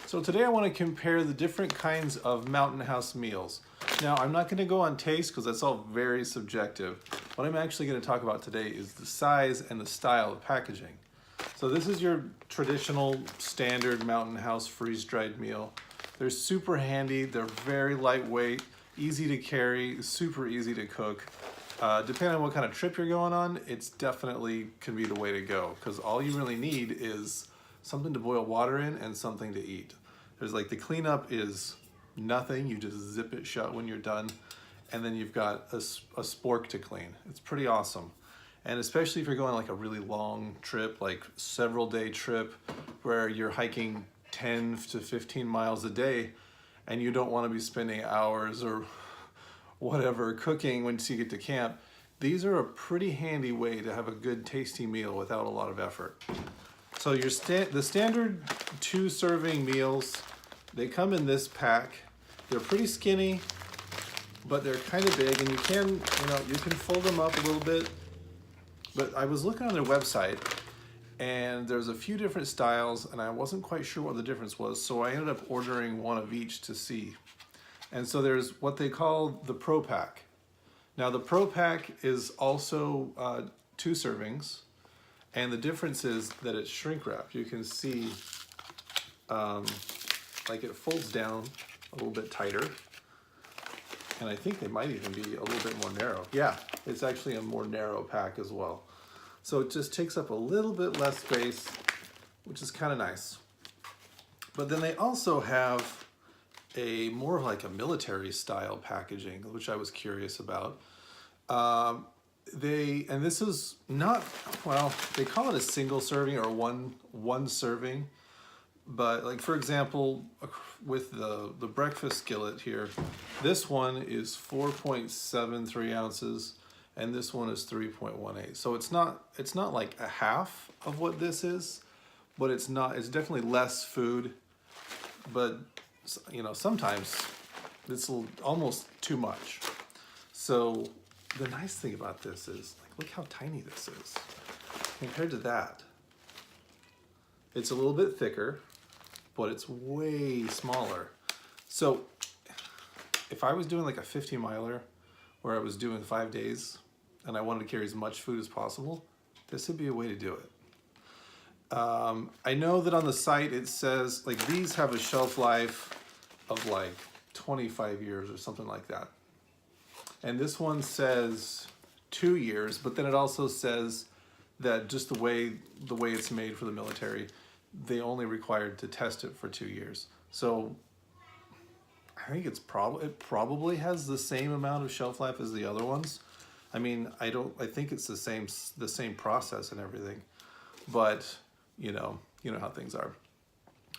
So today I want to compare the different kinds of Mountain House meals. Now I'm not going to go on taste because that's all very subjective. What I'm actually going to talk about today is the size and the style of packaging. So this is your traditional standard Mountain House freeze-dried meal. They're super handy, they're very lightweight, easy to carry, super easy to cook. Depending on what kind of trip you're going on, it's definitely can be the way to go because all you really need is something to boil water in and something to eat. There's like the cleanup is nothing, you just zip it shut when you're done, and then you've got a spork to clean. It's pretty awesome. And especially if you're going like a really long trip, like several day trip where you're hiking 10 to 15 miles a day and you don't want to be spending hours or whatever cooking once you get to camp, these are a pretty handy way to have a good tasty meal without a lot of effort. So the standard 2 serving meals, they come in this pack. They're pretty skinny, but they're kind of big, and you can fold them up a little bit. But I was looking on their website, and there's a few different styles, and I wasn't quite sure what the difference was, so I ended up ordering one of each to see. And so there's what they call the Pro Pack. Now the Pro Pack is also 2 servings, and the difference is that it's shrink wrap. You can see like it folds down a little bit tighter, and I think they might even be a little bit more narrow. Yeah, it's actually a more narrow pack as well. So it just takes up a little bit less space, which is kind of nice. But then they also have a more of like a military style packaging, which I was curious about. And this is not, well, they call it a single serving or one serving, but like for example, with the breakfast skillet here, this one is 4.73 ounces and this one is 3.18. So it's not like a half of what this is, but it's definitely less food, but you know, sometimes it's almost too much. So the nice thing about this is, like, look how tiny this is compared to that. It's a little bit thicker, but it's way smaller. So if I was doing like a 50 miler where I was doing 5 days and I wanted to carry as much food as possible, this would be a way to do it. I know that on the site it says like these have a shelf life of like 25 years or something like that. And this one says 2 years, but then it also says that just the way it's made for the military, they only required to test it for 2 years. So I think it probably has the same amount of shelf life as the other ones. I mean, I think it's the same process and everything, but you know how things are.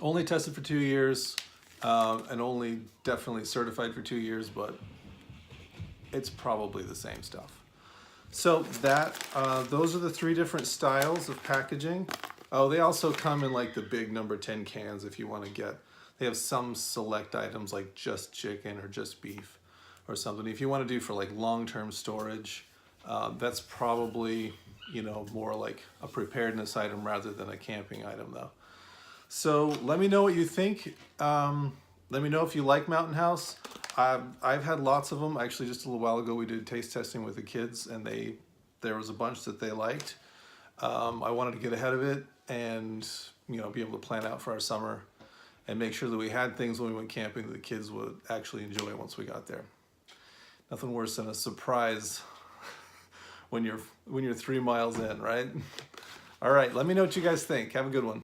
Only tested for 2 years, and only definitely certified for 2 years, but it's probably the same stuff. So those are the 3 different styles of packaging. Oh, they also come in like the big number 10 cans if you want to get. They have some select items like just chicken or just beef or something. If you want to do for like long-term storage, that's probably, more like a preparedness item rather than a camping item though. So let me know what you think. Let me know if you like Mountain House. I've had lots of them. Actually, just a little while ago, we did taste testing with the kids, and there was a bunch that they liked. I wanted to get ahead of it and be able to plan out for our summer and make sure that we had things when we went camping that the kids would actually enjoy once we got there. Nothing worse than a surprise when you're 3 miles in, right? All right, let me know what you guys think. Have a good one.